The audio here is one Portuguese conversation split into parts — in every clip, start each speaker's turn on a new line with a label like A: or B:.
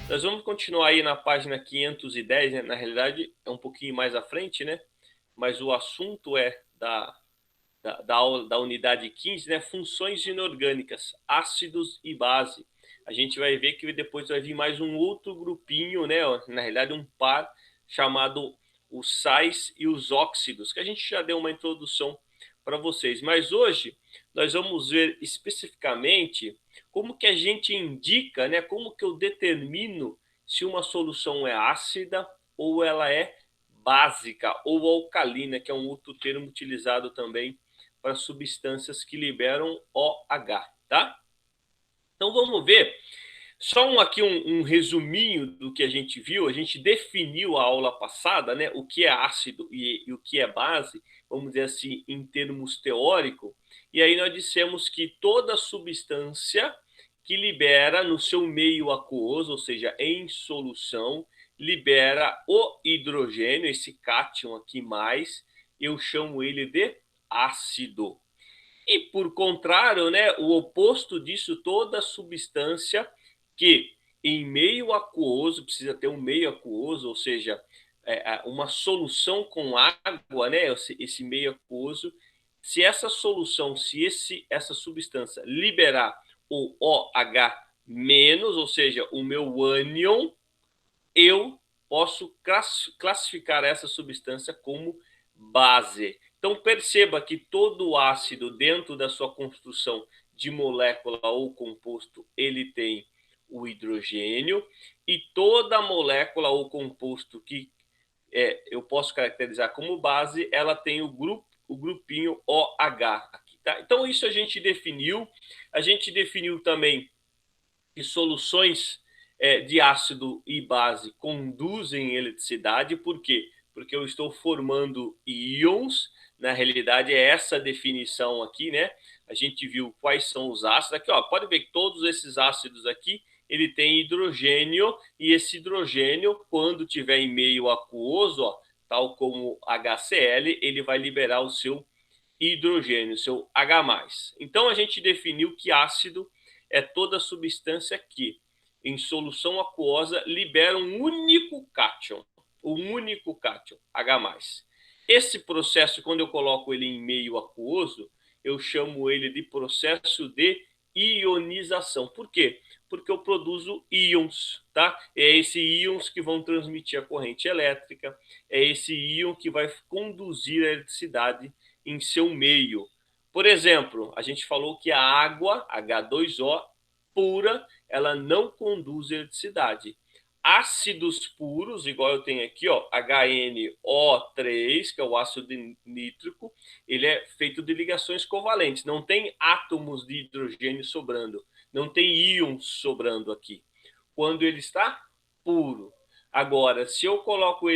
A: Nós vamos continuar aí na página 510, né? Na realidade é um pouquinho mais à frente, né? Mas o assunto é da unidade 15, né? Funções inorgânicas, ácidos e base. A gente vai ver que depois vai vir mais um outro grupinho, né? Na realidade um par chamado os sais e os óxidos, que a gente já deu uma introdução para vocês. Mas hoje nós vamos ver especificamente como que a gente indica, né? Como que eu determino se uma solução é ácida ou ela é básica ou alcalina, que é um outro termo utilizado também para substâncias que liberam OH, tá? Então vamos ver. Só aqui um resuminho do que a gente viu. A gente definiu a aula passada, né? O que é ácido e o que é base, vamos dizer assim, em termos teóricos. E aí nós dissemos que toda substância que libera no seu meio aquoso, ou seja, em solução, libera o hidrogênio, esse cátion aqui mais, eu chamo ele de ácido. E por contrário, né, o oposto disso, toda substância que em meio aquoso, precisa ter um meio aquoso, ou seja, uma solução com água, né, esse meio aquoso, se essa solução, essa substância liberar o OH menos, ou seja, o meu ânion, eu posso classificar essa substância como base. Então perceba que todo ácido dentro da sua construção de molécula ou composto, ele tem o hidrogênio, e toda molécula ou composto que eu posso caracterizar como base, ela tem o grupinho OH aqui, tá? Então isso a gente definiu também que soluções de ácido e base conduzem eletricidade. Por quê? Porque eu estou formando íons. Na realidade, é essa definição aqui, né? A gente viu quais são os ácidos. Aqui, ó, pode ver que todos esses ácidos aqui, ele tem hidrogênio, e esse hidrogênio, quando tiver em meio aquoso, ó, tal como HCl, ele vai liberar o seu hidrogênio, seu H+. Então, a gente definiu que ácido é toda substância que, em solução aquosa, libera um único cátion, H+. Esse processo, quando eu coloco ele em meio aquoso, eu chamo ele de processo de ionização. Por quê? Porque eu produzo íons, tá? É esse íons que vão transmitir a corrente elétrica, é esse íon que vai conduzir a eletricidade em seu meio. Por exemplo, a gente falou que a água, H2O, pura, ela não conduz eletricidade. Ácidos puros, igual eu tenho aqui, ó, HNO3, que é o ácido nítrico, ele é feito de ligações covalentes, não tem átomos de hidrogênio sobrando, não tem íons sobrando aqui, quando ele está puro. Agora, se eu coloco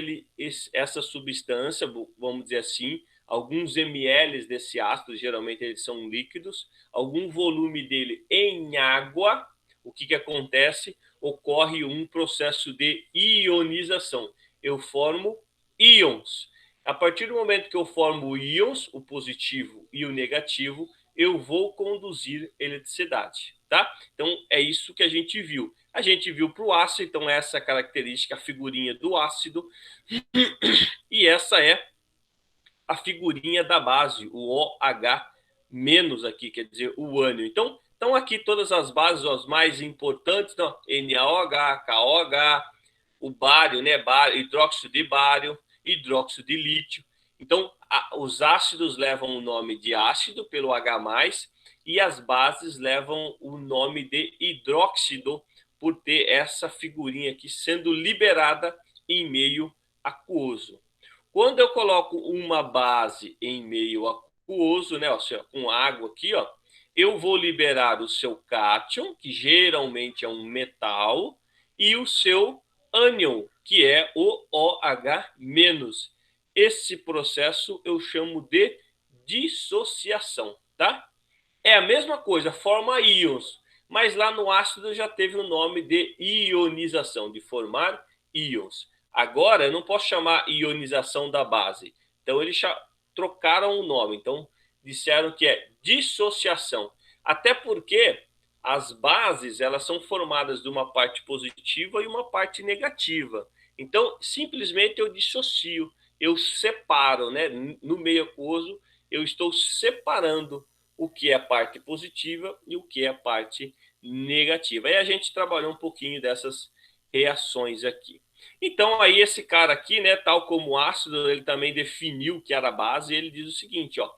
A: essa substância, vamos dizer assim, alguns ml desse ácido, geralmente eles são líquidos, algum volume dele em água, o que acontece? Ocorre um processo de ionização. Eu formo íons. A partir do momento que eu formo íons, o positivo e o negativo, eu vou conduzir eletricidade, tá? Então é isso que a gente viu. A gente viu para o ácido, então essa característica, a figurinha do ácido, e essa é a figurinha da base, o OH menos aqui, quer dizer, o ânion. Então, estão aqui todas as bases, as mais importantes, não, NaOH, KOH, o bário, né, hidróxido de bário, hidróxido de lítio. Então, os ácidos levam o nome de ácido pelo H+, e as bases levam o nome de hidróxido por ter essa figurinha aqui sendo liberada em meio aquoso. Quando eu coloco uma base em meio aquoso, né, ó, com água aqui, ó, eu vou liberar o seu cátion, que geralmente é um metal, e o seu ânion, que é o OH-. Esse processo eu chamo de dissociação, tá? É a mesma coisa, forma íons, mas lá no ácido já teve o nome de ionização, de formar íons. Agora eu não posso chamar ionização da base. Então eles trocaram o nome. Então disseram que é dissociação. Até porque As bases, elas são formadas de uma parte positiva e uma parte negativa. Então, simplesmente eu dissocio, eu separo, né? No meio aquoso, eu estou separando o que é a parte positiva e o que é a parte negativa. Aí a gente trabalhou um pouquinho dessas reações aqui. Então, aí esse cara aqui, né, tal como o ácido, ele também definiu que era base, ele diz o seguinte, ó,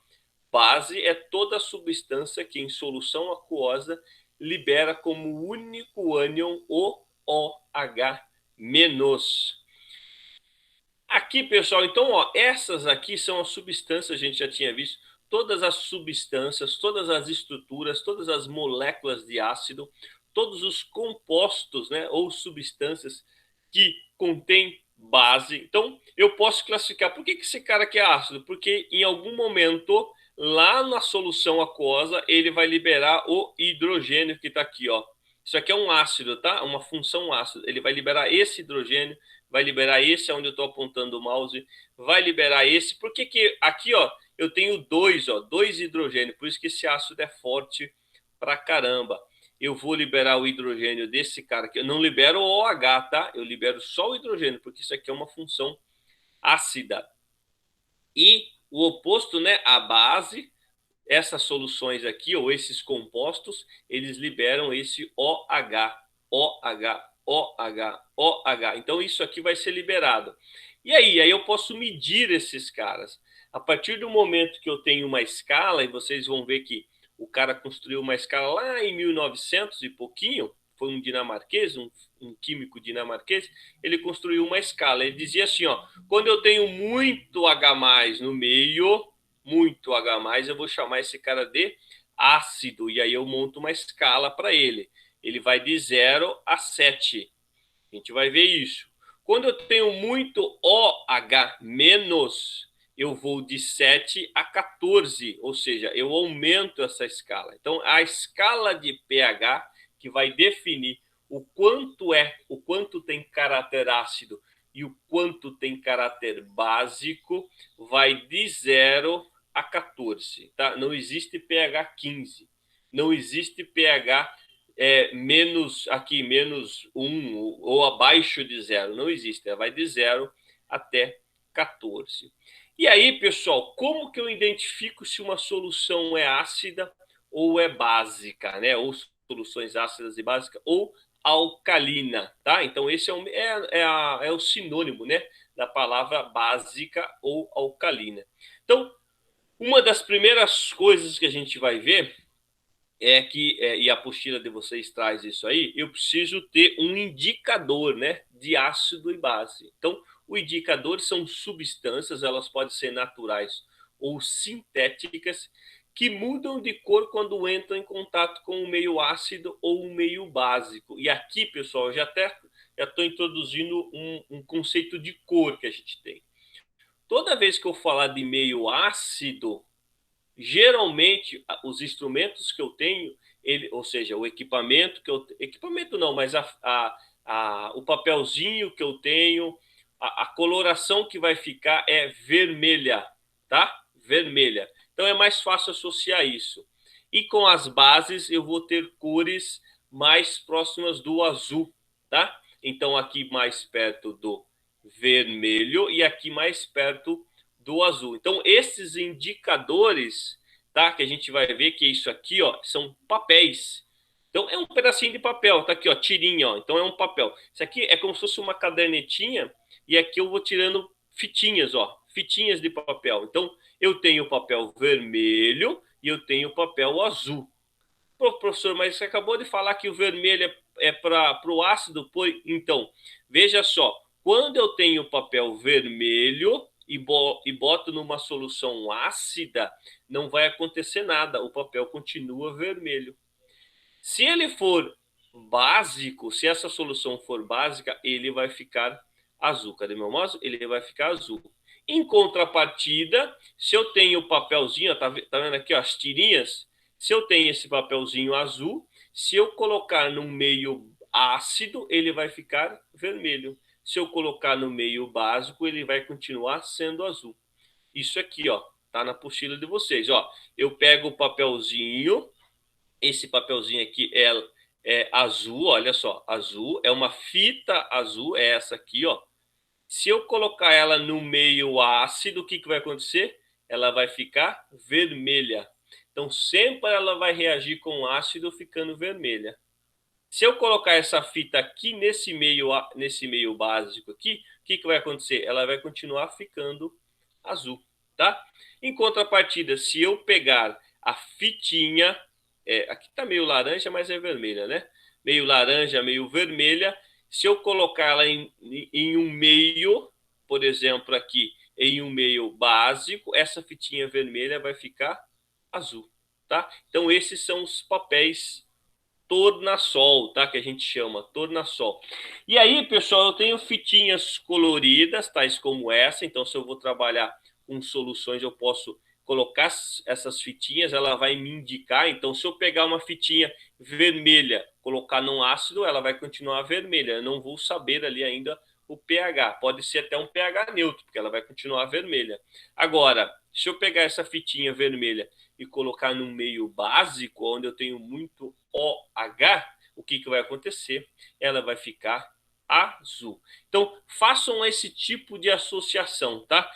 A: base é toda substância que em solução aquosa libera como único ânion o OH-. Aqui, pessoal, então, ó, essas aqui são as substâncias, a gente já tinha visto, todas as substâncias, todas as estruturas, todas as moléculas de ácido, todos os compostos, né, ou substâncias que contêm base. Então, eu posso classificar. Por que esse cara aqui é ácido? Porque em algum momento, lá na solução aquosa, ele vai liberar o hidrogênio que está aqui, ó. Isso aqui é um ácido, tá? Uma função ácido. Ele vai liberar esse hidrogênio, vai liberar esse onde eu estou apontando o mouse, vai liberar esse. Por que que aqui, ó, eu tenho dois hidrogênios, por isso que esse ácido é forte pra caramba. Eu vou liberar o hidrogênio desse cara aqui. Eu não libero o OH, tá? Eu libero só o hidrogênio, porque isso aqui é uma função ácida. E o oposto, né, a base, essas soluções aqui, ou esses compostos, eles liberam esse OH, OH, OH, OH. Então, isso aqui vai ser liberado. E aí eu posso medir esses caras. A partir do momento que eu tenho uma escala, e vocês vão ver que o cara construiu uma escala lá em 1900 e pouquinho, foi um dinamarquês, um químico dinamarquês, ele construiu uma escala. Ele dizia assim, ó, quando eu tenho muito H+ no meio, muito H+, eu vou chamar esse cara de ácido, e aí eu monto uma escala para ele. Ele vai de 0 a 7. A gente vai ver isso. Quando eu tenho muito OH-, eu vou de 7 a 14, ou seja, eu aumento essa escala. Então, a escala de pH que vai definir o quanto tem caráter ácido e o quanto tem caráter básico, vai de 0 a 14, tá? Não existe pH 15, não existe pH menos 1 ou abaixo de 0, não existe, vai de 0 até 14. E aí, pessoal, como que eu identifico se uma solução é ácida ou é básica, né? Ou soluções ácidas e básicas, ou alcalina, tá? Então, esse é o sinônimo, né, da palavra básica ou alcalina. Então, uma das primeiras coisas que a gente vai ver e a apostila de vocês traz isso aí, eu preciso ter um indicador, né, de ácido e base. Então, o indicador são substâncias, elas podem ser naturais ou sintéticas, que mudam de cor quando entram em contato com o meio ácido ou o meio básico. E aqui, pessoal, já estou introduzindo um conceito de cor que a gente tem. Toda vez que eu falar de meio ácido, geralmente os instrumentos que eu tenho, ou seja, o equipamento que eu equipamento não, mas o papelzinho que eu tenho, a coloração que vai ficar é vermelha, tá? Vermelha. Então é mais fácil associar isso. E com as bases eu vou ter cores mais próximas do azul, tá? Então aqui mais perto do vermelho e aqui mais perto do azul. Então, esses indicadores, tá? Que a gente vai ver que isso aqui, ó, são papéis. Então, é um pedacinho de papel, tá aqui, ó, tirinha, ó. Então, é um papel. Isso aqui é como se fosse uma cadernetinha e aqui eu vou tirando fitinhas, ó, fitinhas de papel. Então, eu tenho papel vermelho e eu tenho papel azul. Pô, professor, mas você acabou de falar que o vermelho é para o ácido? Então, veja só, quando eu tenho papel vermelho e boto numa solução ácida, não vai acontecer nada, o papel continua vermelho. Se ele for básico, se essa solução for básica, ele vai ficar azul. Cadê meu mouse? Ele vai ficar azul. Em contrapartida, se eu tenho papelzinho, tá vendo aqui, ó, as tirinhas? Se eu tenho esse papelzinho azul, se eu colocar no meio ácido, ele vai ficar vermelho. Se eu colocar no meio básico, ele vai continuar sendo azul. Isso aqui, ó, tá na apostila de vocês, ó. Eu pego o papelzinho, Esse papelzinho aqui é azul, olha só, azul, é uma fita azul, é essa aqui, ó. Se eu colocar ela no meio ácido, o que vai acontecer? Ela vai ficar vermelha. Então, sempre ela vai reagir com ácido ficando vermelha. Se eu colocar essa fita aqui nesse meio básico aqui, o que vai acontecer? Ela vai continuar ficando azul, tá? Em contrapartida, se eu pegar a fitinha, aqui tá meio laranja, mas é vermelha, né? Meio laranja, meio vermelha. Se eu colocar ela em um meio, por exemplo, aqui em um meio básico, essa fitinha vermelha vai ficar azul, tá? Então esses são os papéis tornassol, tá? Que a gente chama tornassol. E aí, pessoal, eu tenho fitinhas coloridas, tais como essa. Então, se eu vou trabalhar com soluções, eu posso colocar essas fitinhas, ela vai me indicar. Então, se eu pegar uma fitinha vermelha, colocar num ácido, ela vai continuar vermelha. Eu não vou saber ali ainda o pH. Pode ser até um pH neutro, porque ela vai continuar vermelha. Agora, se eu pegar essa fitinha vermelha e colocar no meio básico, onde eu tenho muito OH, o que vai acontecer? Ela vai ficar azul. Então, façam esse tipo de associação, tá?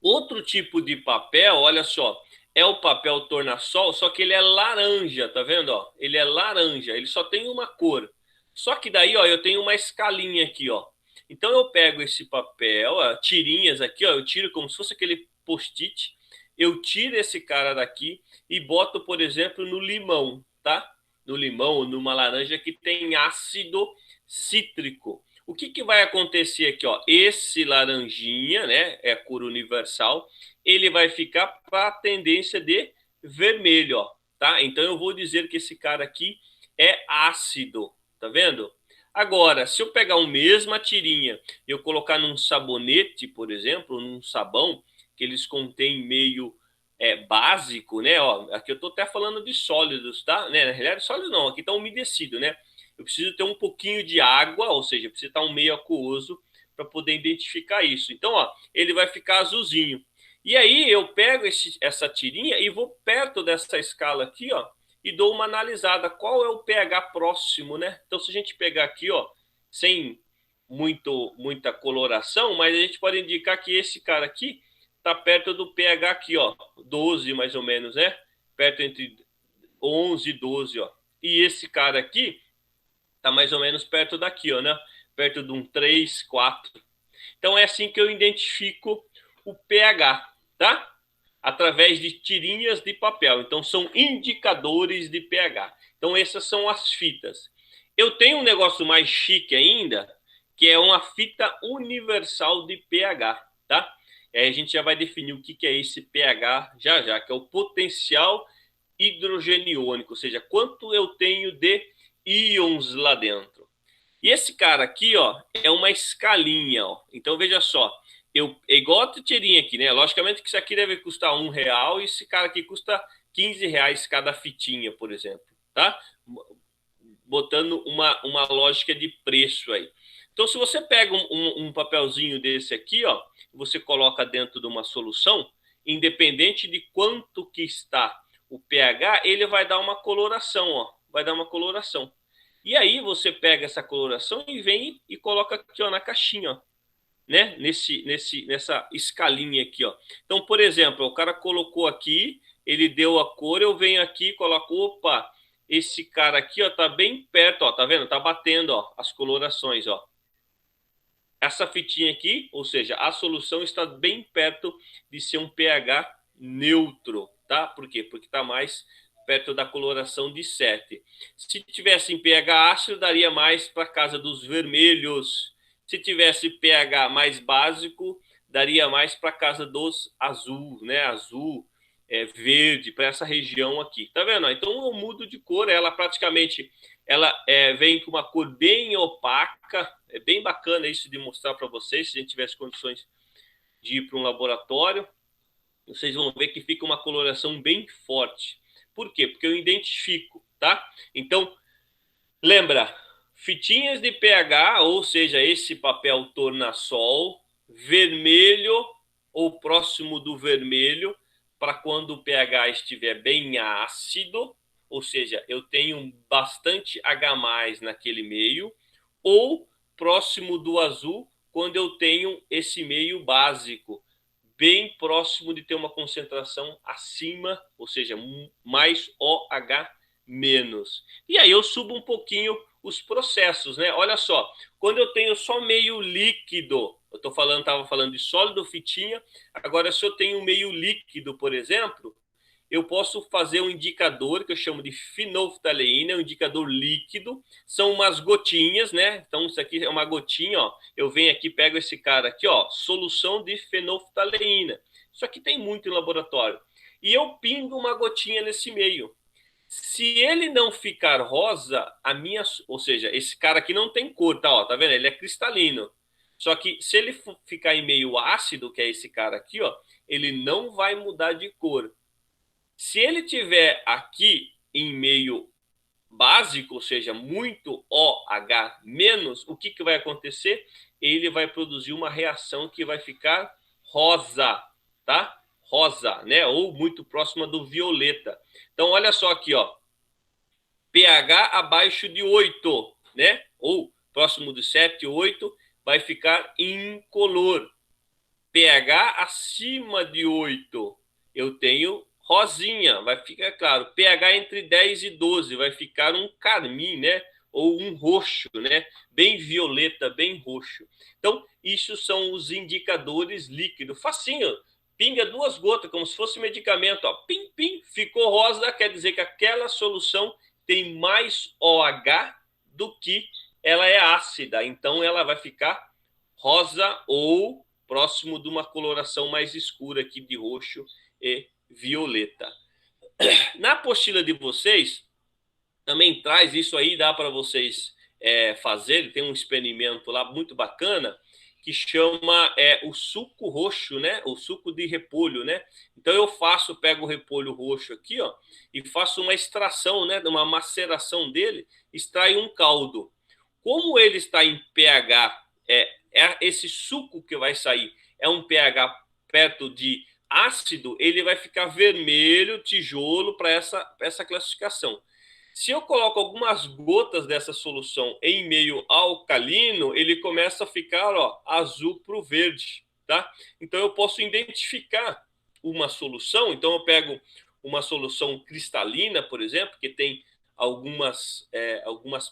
A: Outro tipo de papel, olha só, é o papel tornassol, só que ele é laranja, tá vendo? Ó? Ele é laranja, ele só tem uma cor. Só que daí, ó, eu tenho uma escalinha aqui, ó. Então eu pego esse papel, ó, tirinhas aqui, ó, eu tiro como se fosse aquele post-it, eu tiro esse cara daqui e boto, por exemplo, no limão, tá? No limão ou numa laranja que tem ácido cítrico. O que vai acontecer aqui, ó? Esse laranjinha, né, é a cor universal, ele vai ficar para a tendência de vermelho, ó, tá? Então eu vou dizer que esse cara aqui é ácido, tá vendo? Agora, se eu pegar a mesma tirinha e eu colocar num sabonete, por exemplo, num sabão, que eles contêm meio básico, né? Ó, aqui eu tô até falando de sólidos, tá? Né? Na realidade, sólido não, aqui tá umedecido, né? Eu preciso ter um pouquinho de água, ou seja, precisa estar um meio aquoso para poder identificar isso. Então, ó, ele vai ficar azulzinho. E aí eu pego essa tirinha e vou perto dessa escala aqui, ó, e dou uma analisada. Qual é o pH próximo, né? Então, se a gente pegar aqui, ó, sem muita coloração, mas a gente pode indicar que esse cara aqui está perto do pH aqui, ó, 12 mais ou menos, né? Perto entre 11 e 12, ó. E esse cara aqui tá mais ou menos perto daqui, ó, né? Perto de um 3, 4. Então é assim que eu identifico o pH, tá? Através de tirinhas de papel. Então são indicadores de pH. Então essas são as fitas. Eu tenho um negócio mais chique ainda, que é uma fita universal de pH, tá? Aí a gente já vai definir o que é esse pH já, que é o potencial hidrogeniônico, ou seja, quanto eu tenho de íons lá dentro. E esse cara aqui, ó, é uma escalinha, ó. Então veja só, é igual a tirinha aqui, né? Logicamente que isso aqui deve custar R$ 1 e esse cara aqui custa R$ 15 cada fitinha, por exemplo, tá? Botando uma lógica de preço aí. Então, se você pega um papelzinho desse aqui, ó, você coloca dentro de uma solução, independente de quanto que está o pH, ele vai dar uma coloração, ó, vai dar uma coloração. E aí você pega essa coloração e vem e coloca aqui, ó, na caixinha, ó, né? Nessa escalinha aqui, ó. Então, por exemplo, o cara colocou aqui, ele deu a cor, eu venho aqui e coloco, opa, esse cara aqui, ó, tá bem perto, ó, tá vendo? Tá batendo, ó, as colorações, ó. Essa fitinha aqui, ou seja, a solução está bem perto de ser um pH neutro, tá? Por quê? Porque está mais perto da coloração de 7. Se tivesse em pH ácido, daria mais para casa dos vermelhos. Se tivesse pH mais básico, daria mais para casa dos azul, né? Azul, verde, para essa região aqui. Tá vendo? Então eu mudo de cor, ela praticamente vem com uma cor bem opaca. É bem bacana isso de mostrar para vocês, se a gente tivesse condições de ir para um laboratório. Vocês vão ver que fica uma coloração bem forte. Por quê? Porque eu identifico, tá? Então, lembra, fitinhas de pH, ou seja, esse papel tornassol, vermelho ou próximo do vermelho, para quando o pH estiver bem ácido, ou seja, eu tenho bastante H+ naquele meio, ou próximo do azul, quando eu tenho esse meio básico, bem próximo de ter uma concentração acima, ou seja, mais OH-. E aí eu subo um pouquinho os processos, né? Olha só, quando eu tenho só meio líquido, eu estava falando de sólido fitinha, agora se eu tenho meio líquido, por exemplo, eu posso fazer um indicador que eu chamo de fenolftaleína, um indicador líquido, são umas gotinhas, né? Então isso aqui é uma gotinha, ó. Eu venho aqui, pego esse cara aqui, ó, solução de fenolftaleína. Isso aqui tem muito em laboratório. E eu pingo uma gotinha nesse meio. Se ele não ficar rosa, ou seja, esse cara aqui não tem cor, tá? Ó, tá vendo? Ele é cristalino. Só que se ele ficar em meio ácido, que é esse cara aqui, ó, ele não vai mudar de cor. Se ele tiver aqui em meio básico, ou seja, muito OH-, o que vai acontecer? Ele vai produzir uma reação que vai ficar rosa, tá? Rosa, né? Ou muito próxima do violeta. Então, olha só aqui, ó. pH abaixo de 8, né? Ou próximo de 7, 8, vai ficar incolor. pH acima de 8, eu tenho rosinha, vai ficar claro. pH entre 10 e 12, vai ficar um carmim, né? Ou um roxo, né? Bem violeta, bem roxo. Então, isso são os indicadores líquidos. Facinho, pinga 2 gotas, como se fosse medicamento. Ó. Pim, pim, ficou rosa, quer dizer que aquela solução tem mais OH do que ela é ácida. Então, ela vai ficar rosa ou próximo de uma coloração mais escura aqui de roxo e violeta. Na apostila de vocês, também traz isso aí, dá para vocês fazerem, tem um experimento lá muito bacana, que chama o suco roxo, né? O suco de repolho, né? Então eu pego o repolho roxo aqui, ó, e faço uma extração, né? Uma maceração dele, extraio um caldo. Como ele está em pH, esse suco que vai sair é um pH perto de ácido, ele vai ficar vermelho, tijolo, para essa classificação. Se eu coloco algumas gotas dessa solução em meio alcalino, ele começa a ficar, ó, azul para o verde, tá? Então eu posso identificar uma solução. Então eu pego uma solução cristalina, por exemplo, que tem algumas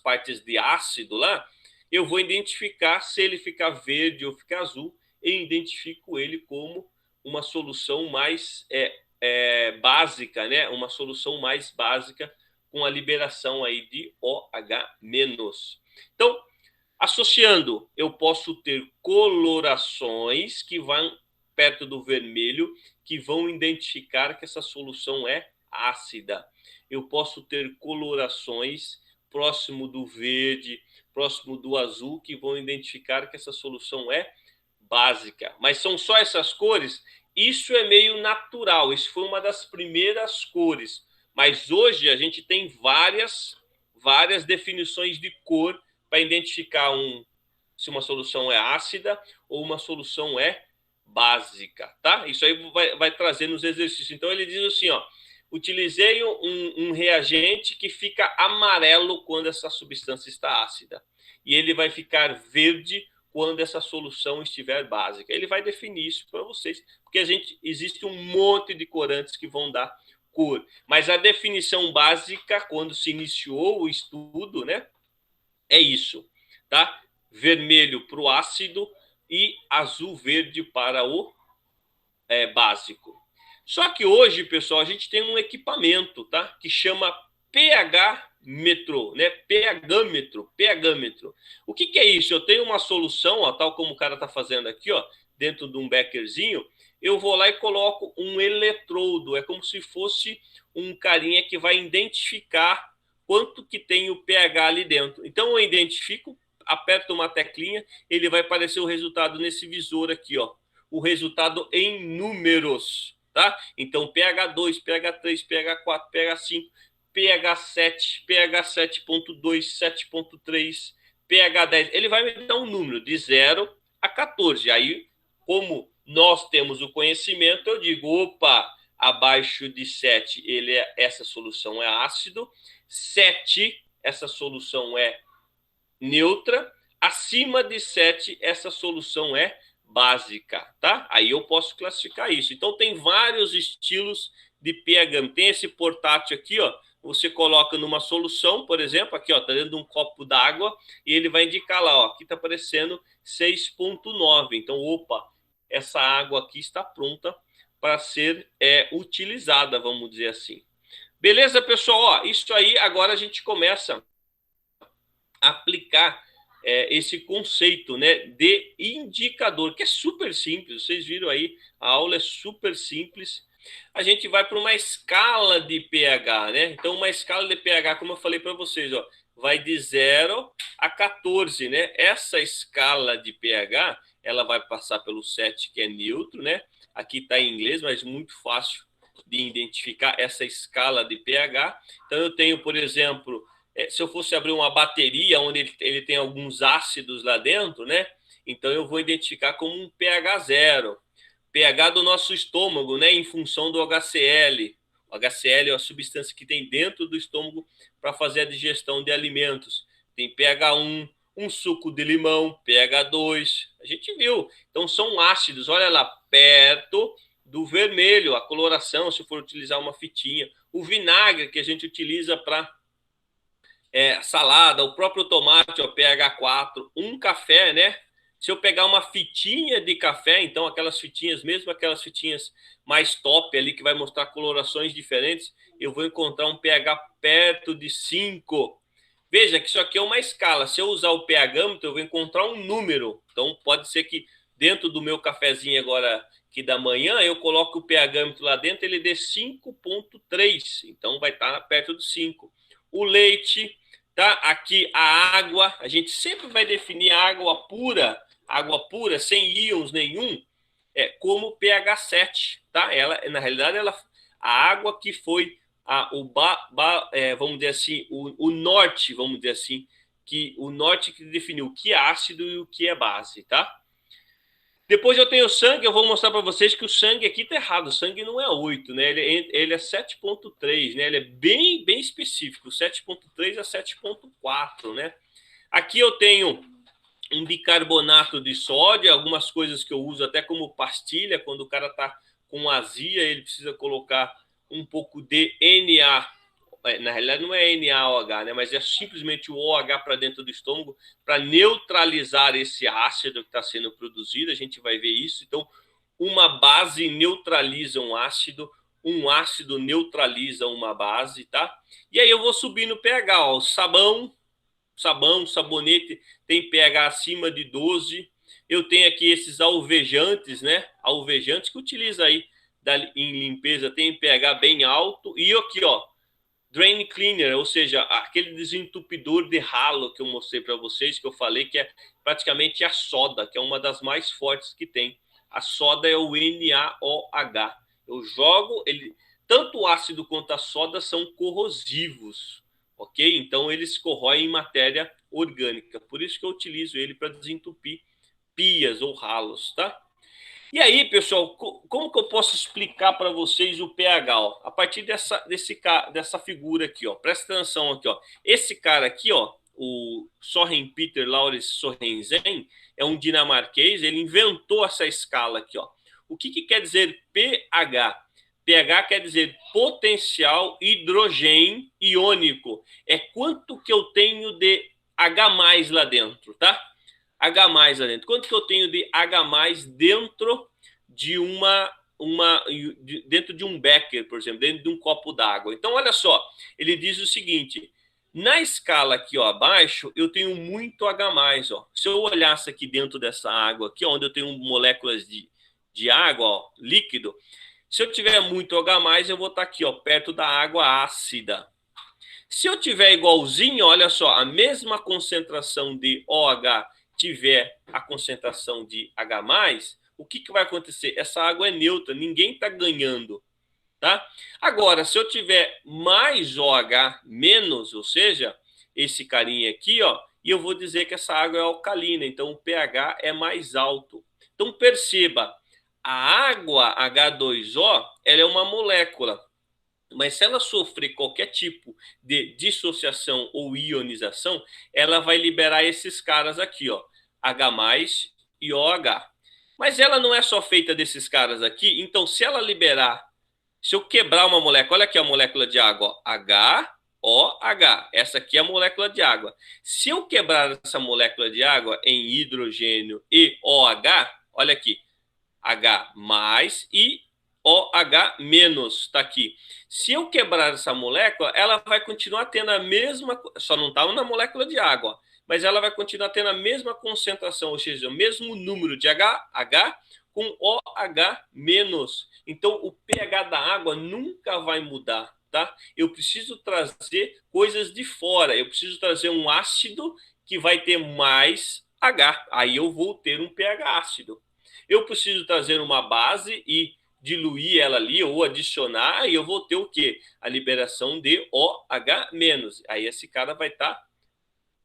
A: partes de ácido lá. Eu vou identificar se ele ficar verde ou ficar azul, e identifico ele como uma solução mais básica, né? Uma solução mais básica, com a liberação aí de OH-. Então, associando, eu posso ter colorações que vão perto do vermelho, que vão identificar que essa solução é ácida. Eu posso ter colorações próximo do verde, próximo do azul, que vão identificar que essa solução é básica. Mas são só essas cores? Isso é meio natural, isso foi uma das primeiras cores. Mas hoje a gente tem várias definições de cor para identificar se uma solução é ácida ou uma solução é básica, tá? Isso aí vai trazer nos exercícios. Então ele diz assim, ó, utilizei um reagente que fica amarelo quando essa substância está ácida, e ele vai ficar verde quando essa solução estiver básica. Ele vai definir isso para vocês, porque existe um monte de corantes que vão dar cor. Mas a definição básica, quando se iniciou o estudo, né, é isso, tá? Vermelho para o ácido e azul-verde para o básico. Só que hoje, pessoal, a gente tem um equipamento, tá? Que chama pH-metro, né? pH-metro. O que é isso? Eu tenho uma solução, ó, tal como o cara está fazendo aqui, ó, dentro de um bekerzinho. Eu vou lá e coloco um eletrodo. É como se fosse um carinha que vai identificar quanto que tem o pH ali dentro. Então eu identifico, aperto uma teclinha, ele vai aparecer o resultado nesse visor aqui, ó. O resultado em números, tá? Então pH2, pH3, pH4, pH5, pH7, pH7.2, 7.3, pH10. Ele vai me dar um número de 0 a 14. Aí, como nós temos o conhecimento, eu digo, opa, abaixo de 7, essa solução é ácido. 7, essa solução é neutra. Acima de 7, essa solução é básica, tá? Aí eu posso classificar isso. Então, tem vários estilos de pH. Tem esse portátil aqui, ó. Você coloca numa solução, por exemplo, aqui, ó, tá dentro de um copo d'água e ele vai indicar lá, ó, aqui tá aparecendo 6,9. Então, opa, essa água aqui está pronta para ser utilizada, vamos dizer assim. Beleza, pessoal? Ó, isso aí, agora a gente começa a aplicar esse conceito, né, de indicador, que é super simples. Vocês viram aí, a aula é super simples. A gente vai para uma escala de pH, né? Então, uma escala de pH, como eu falei para vocês, ó, vai de 0 a 14, né? Essa escala de pH, ela vai passar pelo 7, que é neutro, né? Aqui está em inglês, mas muito fácil de identificar essa escala de pH. Então, eu tenho, por exemplo, se eu fosse abrir uma bateria onde ele tem alguns ácidos lá dentro, né? Então, eu vou identificar como um pH 0. pH do nosso estômago, né, em função do HCl. O HCl é a substância que tem dentro do estômago para fazer a digestão de alimentos. Tem pH 1, um suco de limão, pH 2. A gente viu. Então, são ácidos. Olha lá, perto do vermelho, a coloração, se for utilizar uma fitinha. O vinagre que a gente utiliza para salada, o próprio tomate, ó, pH 4. Um café, né? Se eu pegar uma fitinha de café, então aquelas fitinhas, mesmo aquelas fitinhas mais top ali, que vai mostrar colorações diferentes, eu vou encontrar um pH perto de 5. Veja que isso aqui é uma escala. Se eu usar o pH, eu vou encontrar um número. Então, pode ser que dentro do meu cafezinho agora, que da manhã, eu coloco o pH lá dentro, ele dê 5,3. Então, vai estar perto de 5. O leite, tá? Aqui a água, a gente sempre vai definir a água pura, sem íons nenhum, como pH 7, tá? Ela, na realidade, a água que foi vamos dizer assim, o norte, vamos dizer assim, o norte que definiu o que é ácido e o que é base, tá? Depois eu tenho o sangue, eu vou mostrar para vocês que o sangue aqui tá errado, o sangue não é 8, né? Ele é 7,3, né? Ele é bem específico, 7,3 a 7,4, né? Aqui eu tenho um bicarbonato de sódio, algumas coisas que eu uso até como pastilha, quando o cara tá com azia, ele precisa colocar um pouco de Na. Na realidade não é NaOH, né? Mas é simplesmente o OH para dentro do estômago para neutralizar esse ácido que está sendo produzido. A gente vai ver isso. Então, uma base neutraliza um ácido neutraliza uma base, tá? E aí eu vou subir no pH, ó. Sabonete tem pH acima de 12. Eu tenho aqui esses alvejantes, né? Alvejantes que utiliza aí em limpeza, tem pH bem alto. E aqui, ó, drain cleaner, ou seja, aquele desentupidor de ralo que eu mostrei para vocês, que eu falei que é praticamente a soda, que é uma das mais fortes que tem. A soda é o NaOH. Eu jogo ele, tanto o ácido quanto a soda são corrosivos, ok? Então eles corroem matéria orgânica. Por isso que eu utilizo ele para desentupir pias ou ralos, tá? E aí, pessoal, como que eu posso explicar para vocês o pH? Ó? A partir dessa figura aqui, ó. Presta atenção aqui, ó. Esse cara aqui, ó, o Søren Peter Laurits Sørensen, é um dinamarquês, ele inventou essa escala aqui, ó. O que quer dizer pH? pH quer dizer potencial hidrogênio iônico. É quanto que eu tenho de H+ lá dentro, tá? H+ lá dentro. Quanto que eu tenho de H+ dentro de dentro de um becker, por exemplo, dentro de um copo d'água? Então, olha só, ele diz o seguinte: na escala aqui, ó, abaixo, eu tenho muito H+, ó. Se eu olhasse aqui dentro dessa água aqui, onde eu tenho moléculas de água, ó, líquido, se eu tiver muito H+, eu vou estar aqui, ó, perto da água ácida. Se eu tiver igualzinho, olha só, a mesma concentração de OH tiver a concentração de H+, o que vai acontecer? Essa água é neutra, ninguém está ganhando, tá? Agora, se eu tiver mais OH menos, ou seja, esse carinha aqui, ó, e eu vou dizer que essa água é alcalina, então o pH é mais alto. Então perceba, A água H2O, ela é uma molécula, mas se ela sofrer qualquer tipo de dissociação ou ionização, ela vai liberar esses caras aqui, ó, H+ e OH. Mas ela não é só feita desses caras aqui, então se ela liberar, se eu quebrar uma molécula, olha aqui a molécula de água, ó, HOH, essa aqui é a molécula de água. Se eu quebrar essa molécula de água em hidrogênio e OH, olha aqui, H+ e OH-, está aqui. Se eu quebrar essa molécula, ela vai continuar tendo a mesma, só não está na molécula de água, mas ela vai continuar tendo a mesma concentração, ou seja, o mesmo número de H com OH-. Então, o pH da água nunca vai mudar, tá? Eu preciso trazer coisas de fora, eu preciso trazer um ácido que vai ter mais H, aí eu vou ter um pH ácido. Eu preciso trazer uma base e diluir ela ali ou adicionar, e eu vou ter o quê? A liberação de OH-. Aí esse cara vai estar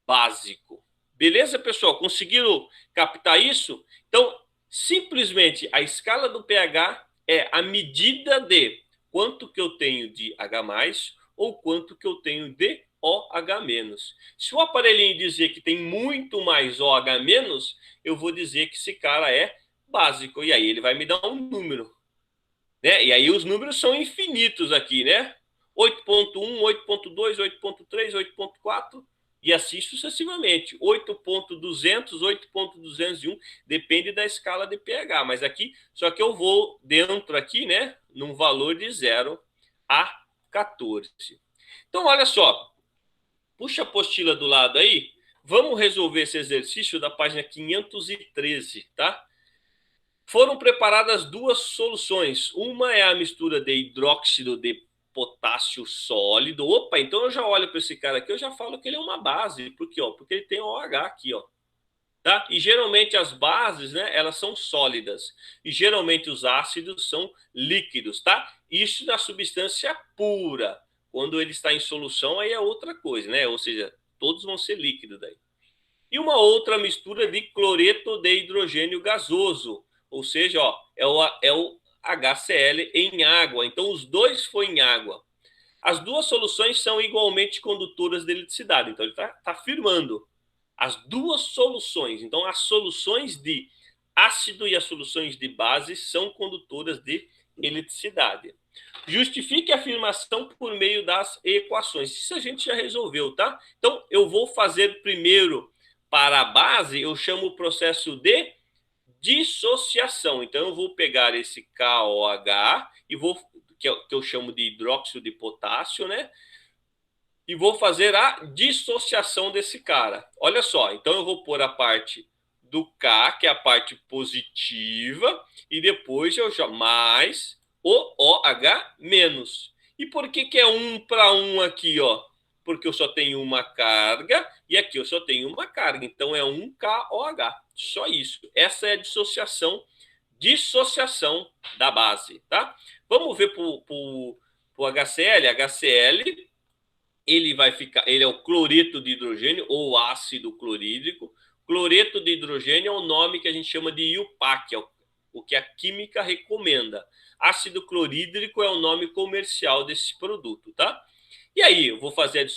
A: básico. Beleza, pessoal? Conseguiram captar isso? Então, simplesmente a escala do pH é a medida de quanto que eu tenho de H+ ou quanto que eu tenho de OH-. Se o aparelhinho dizer que tem muito mais OH-, eu vou dizer que esse cara é básico, e aí ele vai me dar um número, né? E aí os números são infinitos aqui, né? 8.1, 8.2, 8.3, 8.4 e assim sucessivamente. 8.200, 8.201, depende da escala de pH, mas aqui, só que eu vou dentro aqui, né, num valor de 0 a 14. Então, olha só, puxa a apostila do lado aí, vamos resolver esse exercício da página 513, tá? Foram preparadas duas soluções. Uma é a mistura de hidróxido de potássio sólido. Opa, então eu já olho para esse cara aqui, eu já falo que ele é uma base. Por quê? Porque ele tem OH aqui, ó. Tá? E geralmente as bases, né, elas são sólidas. E geralmente os ácidos são líquidos, tá? Isso na substância pura. Quando ele está em solução, aí é outra coisa, né? Ou seja, todos vão ser líquidos daí. E uma outra mistura de cloreto de hidrogênio gasoso, ou seja, ó, é o HCl em água. Então, os dois foi em água. As duas soluções são igualmente condutoras de eletricidade. Então, ele está afirmando as duas soluções. Então, as soluções de ácido e as soluções de base são condutoras de eletricidade. Justifique a afirmação por meio das equações. Isso a gente já resolveu, tá? Então, eu vou fazer primeiro para a base, eu chamo o processo de dissociação. Então, eu vou pegar esse KOH e vou, que eu chamo de hidróxido de potássio, né? E vou fazer a dissociação desse cara. Olha só, então eu vou pôr a parte do K, que é a parte positiva, e depois eu já mais o OH-. E por que é 1 para 1 aqui, ó? Porque eu só tenho uma carga e aqui eu só tenho uma carga. Então é 1 KOH. Só isso. Essa é a dissociação da base, tá? Vamos ver para o HCl. HCl, ele vai ficar, ele é o cloreto de hidrogênio ou ácido clorídrico. Cloreto de hidrogênio é o nome que a gente chama de IUPAC, é o que a química recomenda. Ácido clorídrico é o nome comercial desse produto, tá? E aí, eu vou fazer a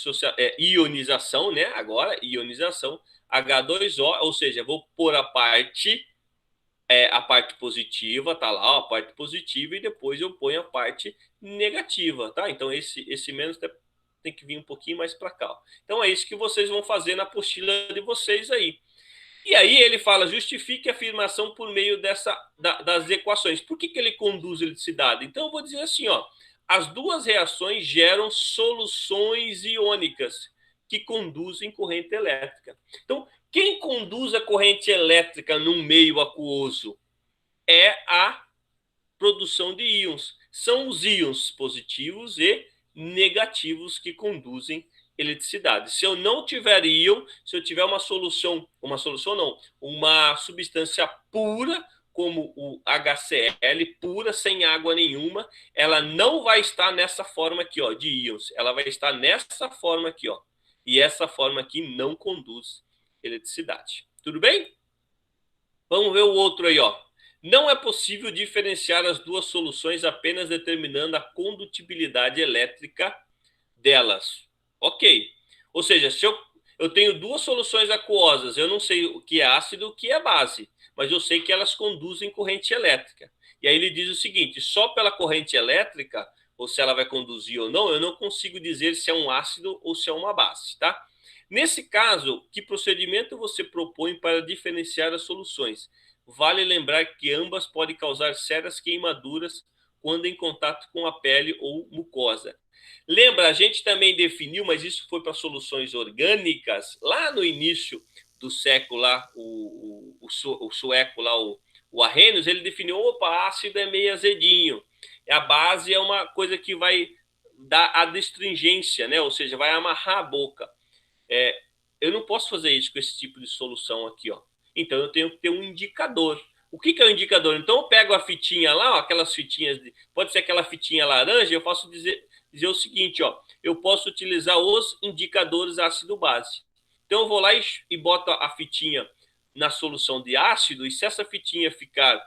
A: ionização, né? Agora, ionização, H2O, ou seja, vou pôr a parte positiva, tá lá, ó, a parte positiva, e depois eu ponho a parte negativa, tá? Então, esse menos tem que vir um pouquinho mais para cá. Ó. Então, é isso que vocês vão fazer na apostila de vocês aí. E aí ele fala, justifique a afirmação por meio das equações. Por que ele conduz a eletricidade? Então, eu vou dizer assim, ó, as duas reações geram soluções iônicas que conduzem corrente elétrica. Então, quem conduz a corrente elétrica num meio aquoso é a produção de íons. São os íons positivos e negativos que conduzem eletricidade. Se eu não tiver íon, se eu tiver uma substância pura, como o HCl, pura, sem água nenhuma, ela não vai estar nessa forma aqui, ó, de íons. Ela vai estar nessa forma aqui, ó. E essa forma aqui não conduz eletricidade. Tudo bem? Vamos ver o outro aí, ó. Não é possível diferenciar as duas soluções apenas determinando a condutibilidade elétrica delas. Ok. Ou seja, se eu tenho duas soluções aquosas, eu não sei o que é ácido e o que é base, mas eu sei que elas conduzem corrente elétrica. E aí ele diz o seguinte: só pela corrente elétrica, ou se ela vai conduzir ou não, eu não consigo dizer se é um ácido ou se é uma base, tá? Nesse caso, que procedimento você propõe para diferenciar as soluções? Vale lembrar que ambas podem causar sérias queimaduras quando em contato com a pele ou mucosa. Lembra, a gente também definiu, mas isso foi para soluções orgânicas, lá no início do século, lá, o sueco, lá, o Arrhenius, ele definiu: opa, ácido é meio azedinho. A base é uma coisa que vai dar a destringência, né? Ou seja, vai amarrar a boca. Eu não posso fazer isso com esse tipo de solução aqui, ó. Então eu tenho que ter um indicador. O que é o indicador? Então eu pego a fitinha lá, ó, aquelas fitinhas, pode ser aquela fitinha laranja, eu posso dizer o seguinte, ó, eu posso utilizar os indicadores ácido-base. Então eu vou lá e boto a fitinha na solução de ácido, e se essa fitinha ficar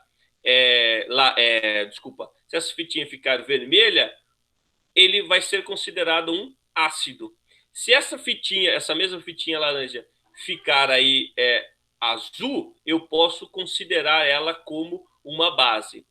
A: se essa fitinha ficar vermelha, ele vai ser considerado um ácido. Se essa mesma fitinha laranja ficar aí azul, eu posso considerar ela como uma base.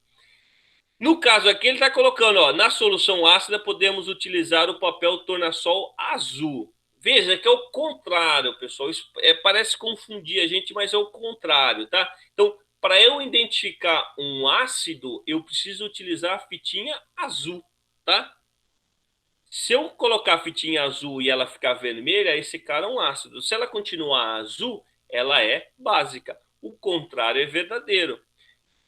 A: No caso aqui, ele está colocando, ó, na solução ácida podemos utilizar o papel tornassol azul. Veja que é o contrário, pessoal. Isso parece confundir a gente, mas é o contrário, tá? Então, para eu identificar um ácido, eu preciso utilizar a fitinha azul, tá? Se eu colocar a fitinha azul e ela ficar vermelha, esse cara é um ácido. Se ela continuar azul, ela é básica. O contrário é verdadeiro.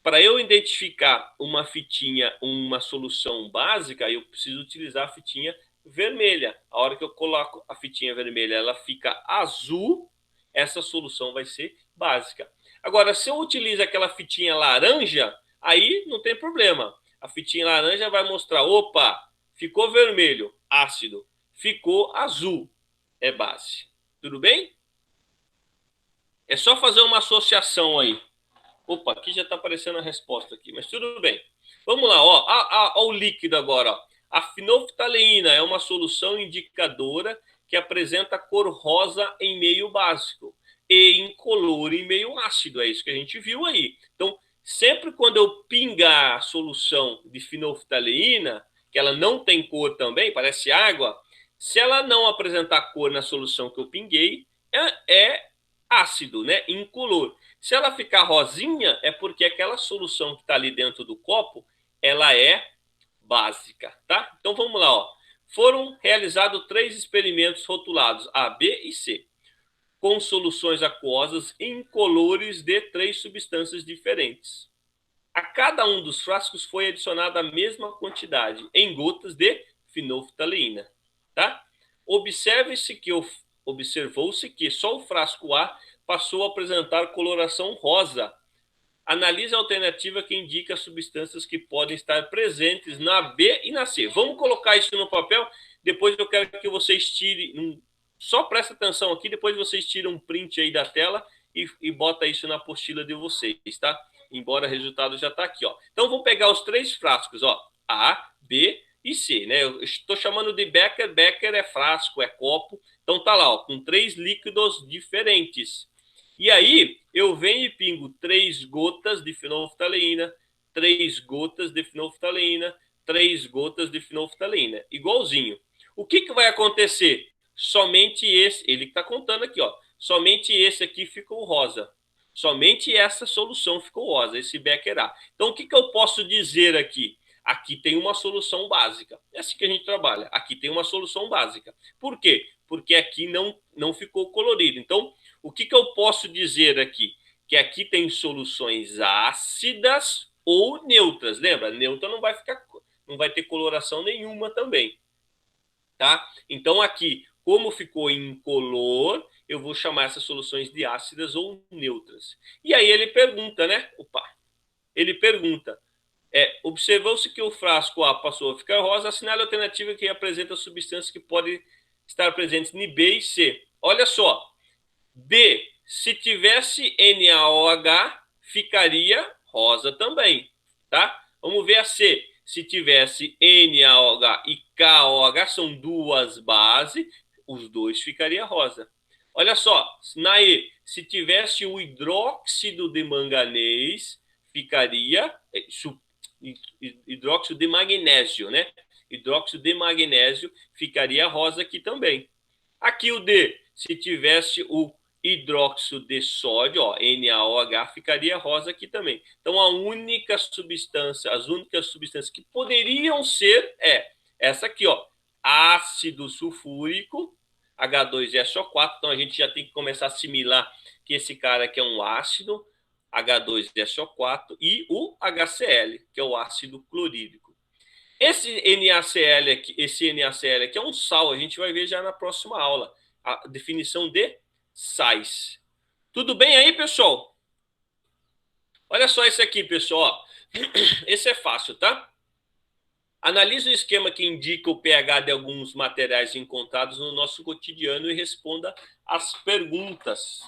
A: Para eu identificar uma fitinha, uma solução básica, eu preciso utilizar a fitinha vermelha. A hora que eu coloco a fitinha vermelha, ela fica azul, essa solução vai ser básica. Agora, se eu utilizo aquela fitinha laranja, aí não tem problema. A fitinha laranja vai mostrar, opa, ficou vermelho, ácido. Ficou azul, é base. Tudo bem? É só fazer uma associação aí. Opa, aqui já está aparecendo a resposta aqui, mas tudo bem. Vamos lá, ó, o líquido agora. Ó. A fenolftaleína é uma solução indicadora que apresenta cor rosa em meio básico e incolor em meio ácido. É isso que a gente viu aí. Então, sempre quando eu pingar a solução de fenolftaleína, que ela não tem cor também, parece água, se ela não apresentar cor na solução que eu pinguei, é ácido, né? Incolor. Se ela ficar rosinha, é porque aquela solução que está ali dentro do copo, ela é básica, tá? Então vamos lá, ó. Foram realizados 3 experimentos rotulados A, B e C, com soluções aquosas incolores de 3 substâncias diferentes. A cada um dos frascos foi adicionada a mesma quantidade em gotas de fenolftaleína, tá? Observou-se que só o frasco A passou a apresentar coloração rosa. Analise a alternativa que indica as substâncias que podem estar presentes na B e na C. Vamos colocar isso no papel, depois eu quero que vocês tirem, só presta atenção aqui, depois vocês tiram um print aí da tela e bota isso na apostila de vocês, tá? Embora o resultado já está aqui, ó. Então vou pegar os 3 frascos, ó, A, B e C, né? Eu estou chamando de becker, becker é frasco, é copo, então tá lá, ó, com 3 líquidos diferentes. E aí eu venho e pingo 3 gotas de fenolftaleína, 3 gotas de fenolftaleína, 3 gotas de fenolftaleína, igualzinho. O que vai acontecer? Somente esse, ele que está contando aqui, ó, somente esse aqui ficou rosa. Somente essa solução ficou rosa, esse Becker A. Então, o que eu posso dizer aqui? Aqui tem uma solução básica. É assim que a gente trabalha. Aqui tem uma solução básica. Por quê? Porque aqui não ficou colorido. Então, o que eu posso dizer aqui? Que aqui tem soluções ácidas ou neutras. Lembra? Neutra não vai ter coloração nenhuma também. Tá? Então, aqui, como ficou incolor, eu vou chamar essas soluções de ácidas ou neutras. E aí ele pergunta, né? Opa! Ele pergunta, observou-se que o frasco A passou a ficar rosa, assinale a alternativa que apresenta substâncias que podem estar presentes em B e C. Olha só, B, se tivesse NaOH, ficaria rosa também, tá? Vamos ver a C. Se tivesse NaOH e KOH, são duas bases, os dois ficaria rosa. Olha só, na E, se tivesse o hidróxido de manganês, ficaria hidróxido de magnésio, né? Hidróxido de magnésio ficaria rosa aqui também. Aqui o D, se tivesse o hidróxido de sódio, ó, NaOH, ficaria rosa aqui também. Então, a única substância, as únicas substâncias que poderiam ser essa aqui, ó, ácido sulfúrico, H2SO4. Então, a gente já tem que começar a assimilar que esse cara aqui é um ácido, H2SO4, e o HCl, que é o ácido clorídrico. Esse NaCl aqui é um sal, a gente vai ver já na próxima aula, a definição de sais. Tudo bem aí, pessoal? Olha só esse aqui, pessoal. Esse é fácil, tá? Analise o esquema que indica o pH de alguns materiais encontrados no nosso cotidiano e responda as perguntas.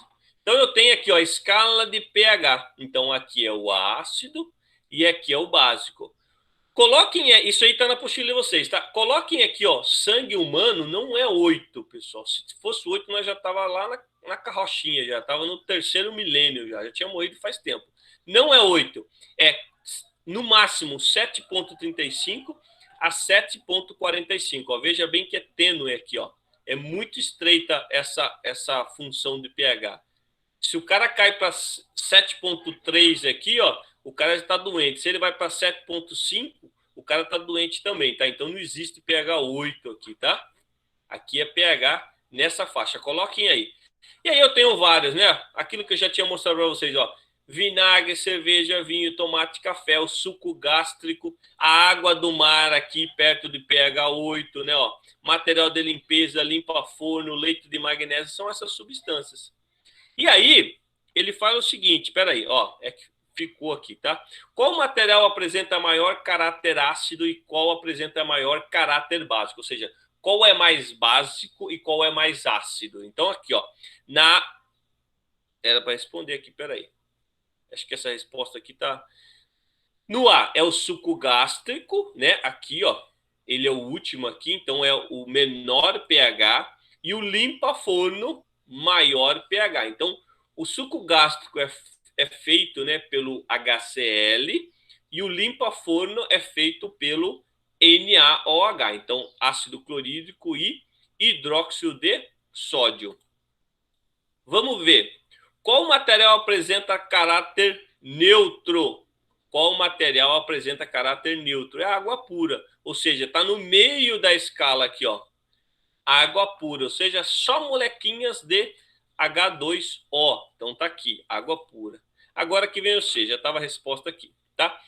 A: Então, eu tenho aqui, ó, a escala de pH. Então, aqui é o ácido e aqui é o básico. Coloquem, isso aí está na apostila de vocês, tá? Coloquem aqui, ó, sangue humano não é 8, pessoal. Se fosse 8, nós já estava lá na carrochinha, já estava no terceiro milênio, já tinha morrido faz tempo. Não é 8, é no máximo 7,35 a 7,45. Veja bem que é tênue aqui, ó. É muito estreita essa função de pH. Se o cara cai para 7,3 aqui, ó, o cara está doente. Se ele vai para 7,5, o cara está doente também, tá? Então não existe pH 8 aqui, tá? Aqui é pH nessa faixa. Coloquem aí. E aí eu tenho vários, né? Aquilo que eu já tinha mostrado para vocês, ó. Vinagre, cerveja, vinho, tomate, café, o suco gástrico, a água do mar aqui perto de pH 8, né? Ó. Material de limpeza, limpa-forno, leite de magnésio, são essas substâncias. E aí, ele fala o seguinte, peraí, ó, é que ficou aqui, tá? Qual material apresenta maior caráter ácido e qual apresenta maior caráter básico? Ou seja, qual é mais básico e qual é mais ácido? Então, aqui, ó, era para responder aqui, peraí. Acho que essa resposta aqui tá... No A é o suco gástrico, né? Aqui, ó, ele é o último aqui, então é o menor pH, e o limpa-forno, maior pH. Então, o suco gástrico é feito, né, pelo HCl e o limpa-forno é feito pelo NaOH. Então, ácido clorídrico e hidróxido de sódio. Vamos ver. Qual material apresenta caráter neutro? Qual material apresenta caráter neutro? É a água pura. Ou seja, está no meio da escala aqui, ó. Água pura, ou seja, só molequinhas de H2O. Então tá aqui, água pura. Agora que vem o C, já estava a resposta aqui, tá?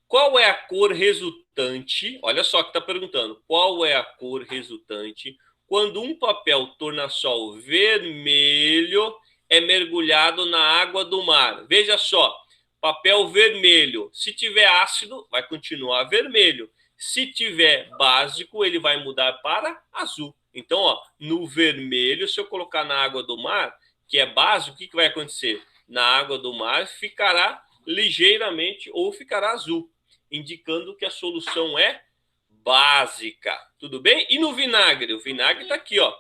A: Qual é a cor resultante? Olha só que está perguntando. Qual é a cor resultante quando um papel tornassol vermelho é mergulhado na água do mar? Veja só, papel vermelho. Se tiver ácido, vai continuar vermelho. Se tiver básico, ele vai mudar para azul. Então, ó, no vermelho, se eu colocar na água do mar, que é básico, o que vai acontecer? Na água do mar ficará ligeiramente ou ficará azul, indicando que a solução é básica. Tudo bem? E no vinagre? O vinagre está aqui, ó.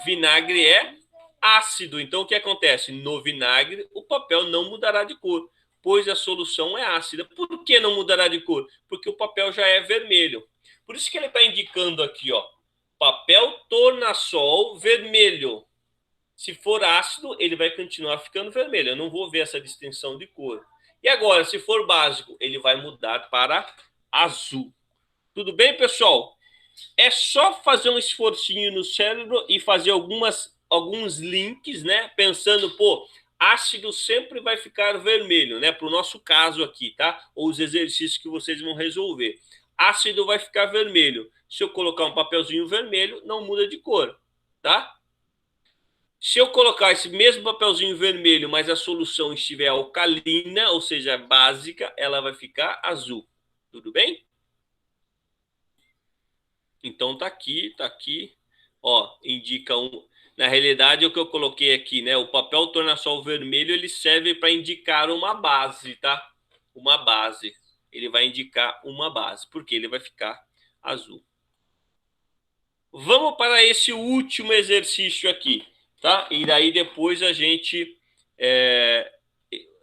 A: Vinagre é ácido. Então, o que acontece? No vinagre, o papel não mudará de cor, pois a solução é ácida. Por que não mudará de cor? Porque o papel já é vermelho. Por isso que ele está indicando aqui, ó, papel tornassol vermelho. Se for ácido, ele vai continuar ficando vermelho. Eu não vou ver essa distinção de cor. E agora, se for básico, ele vai mudar para azul. Tudo bem, pessoal? É só fazer um esforcinho no cérebro e fazer alguns links, né? Pensando, pô, ácido sempre vai ficar vermelho, né? Para o nosso caso aqui, tá? Ou os exercícios que vocês vão resolver. Ácido vai ficar vermelho. Se eu colocar um papelzinho vermelho, não muda de cor, tá? Se eu colocar esse mesmo papelzinho vermelho, mas a solução estiver alcalina, ou seja, básica, ela vai ficar azul. Tudo bem? Então tá aqui, ó, indica um. Na realidade, o que eu coloquei aqui, né? O papel tornassol vermelho, ele serve para indicar uma base, tá? uma base. Ele vai indicar uma base, porque ele vai ficar azul. Vamos para esse último exercício aqui, tá? E daí depois a gente...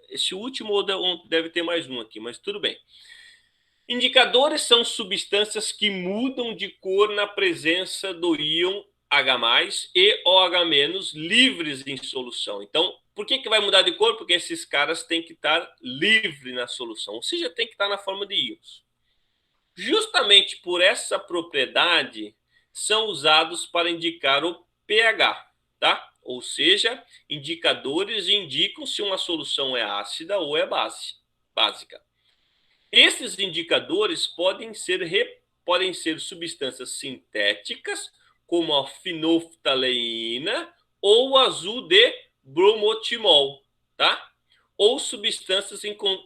A: esse último deve ter mais um aqui, mas tudo bem. Indicadores são substâncias que mudam de cor na presença do íon H+, e OH- livres em solução. Então, por que vai mudar de cor? Porque esses caras têm que estar livres na solução, ou seja, tem que estar na forma de íons. Justamente por essa propriedade, são usados para indicar o pH, tá? Ou seja, indicadores indicam se uma solução é ácida ou é básica. Esses indicadores podem ser substâncias sintéticas, como a fenolftaleína ou o azul de bromotimol, tá? Ou substâncias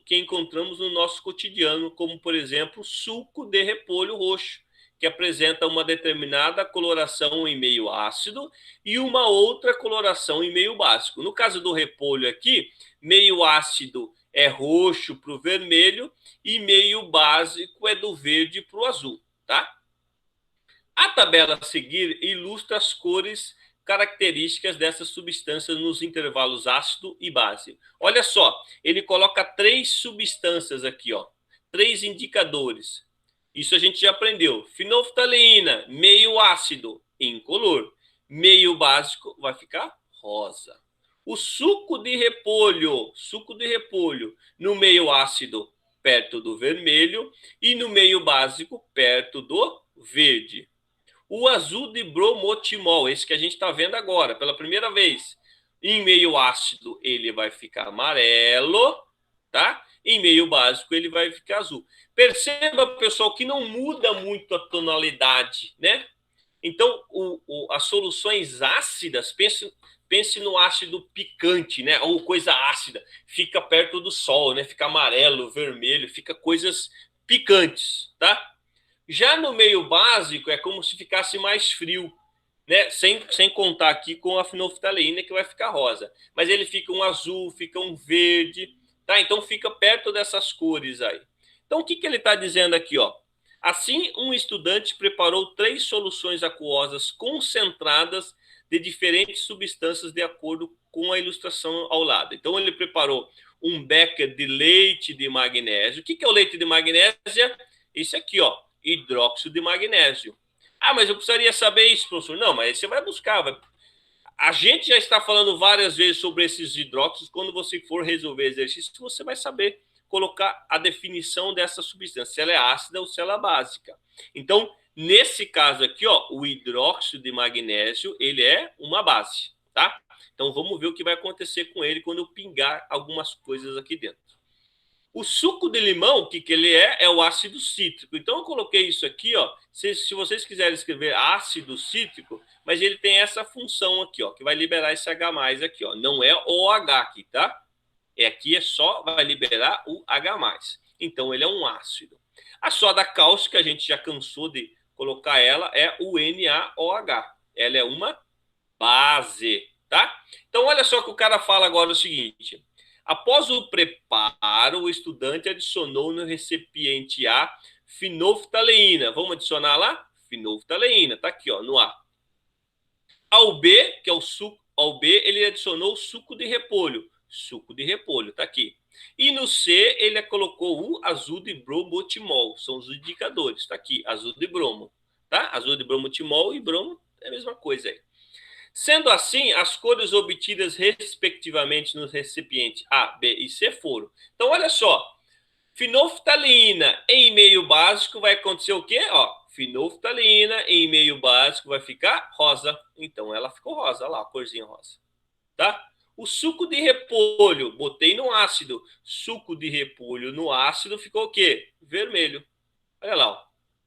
A: que encontramos no nosso cotidiano, como, por exemplo, suco de repolho roxo, que apresenta uma determinada coloração em meio ácido e uma outra coloração em meio básico. No caso do repolho aqui, meio ácido é roxo para o vermelho e meio básico é do verde para o azul, tá? A tabela a seguir ilustra as cores características dessas substâncias nos intervalos ácido e base. Olha só, ele coloca 3 substâncias aqui, ó, 3 indicadores. Isso a gente já aprendeu. Fenolftaleína, meio ácido, incolor. Meio básico vai ficar rosa. O suco de repolho, no meio ácido, perto do vermelho, e no meio básico, perto do verde. O azul de bromotimol, esse que a gente está vendo agora, pela primeira vez, em meio ácido ele vai ficar amarelo, tá? Em meio básico ele vai ficar azul. Perceba, pessoal, que não muda muito a tonalidade, né? Então, as soluções ácidas, pense no ácido picante, né? Ou coisa ácida, fica perto do sol, né? Fica amarelo, vermelho, fica coisas picantes, tá? Já no meio básico é como se ficasse mais frio, né? Sem contar aqui com a fenolftaleína, que vai ficar rosa. Mas ele fica um azul, fica um verde, tá? Então fica perto dessas cores aí. Então o que ele está dizendo aqui, ó? Assim, um estudante preparou 3 soluções aquosas concentradas de diferentes substâncias de acordo com a ilustração ao lado. Então ele preparou um becker de leite de magnésio. O que é o leite de magnésio? Isso aqui, ó, hidróxido de magnésio. Ah, mas eu precisaria saber isso, professor. Não, mas aí você vai buscar. A gente já está falando várias vezes sobre esses hidróxidos. Quando você for resolver exercício, você vai saber colocar a definição dessa substância, se ela é ácida ou se ela é básica. Então, nesse caso aqui, ó, o hidróxido de magnésio, ele é uma base, tá? Então, vamos ver o que vai acontecer com ele quando eu pingar algumas coisas aqui dentro. O suco de limão, o que ele é? É o ácido cítrico. Então, eu coloquei isso aqui, ó. Se vocês quiserem escrever ácido cítrico, mas ele tem essa função aqui, ó, que vai liberar esse H+, aqui, ó. Não é OH aqui, tá? Aqui é só, vai liberar o H+. Então, ele é um ácido. A soda cáustica, a gente já cansou de colocar ela, é o NaOH. Ela é uma base, tá? Então, olha só que o cara fala agora o seguinte. Após o preparo, o estudante adicionou no recipiente A fenolftaleína. Vamos adicionar lá? Fenolftaleína, tá aqui, ó, no A. Ao B, que é o suco, ao B, ele adicionou suco de repolho. Suco de repolho, tá aqui. E no C, ele colocou o azul de bromotimol. São os indicadores, tá aqui, azul de bromo. Tá? Azul de bromotimol e bromo é a mesma coisa aí. Sendo assim, as cores obtidas respectivamente nos recipientes A, B e C foram. Então, olha só. Fenolftaleína em meio básico vai acontecer o quê? Ó, fenolftaleína em meio básico vai ficar rosa. Então, ela ficou rosa. Olha lá, a corzinha rosa. Tá? O suco de repolho, botei no ácido. Suco de repolho no ácido ficou o quê? Vermelho. Olha lá. Ó.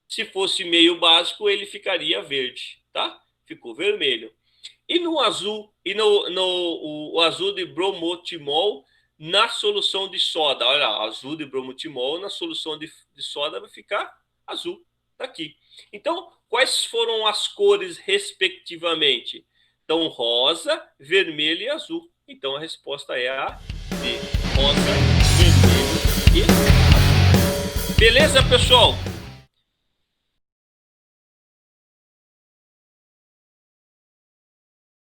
A: Se fosse meio básico, ele ficaria verde. Tá? Ficou vermelho. E no azul, o azul de bromotimol na solução de soda. Olha, azul de bromotimol na solução de soda vai ficar azul. Tá aqui. Então, quais foram as cores respectivamente? Então, rosa, vermelho e azul. Então, a resposta é a D. Rosa, vermelho aqui. Beleza, pessoal?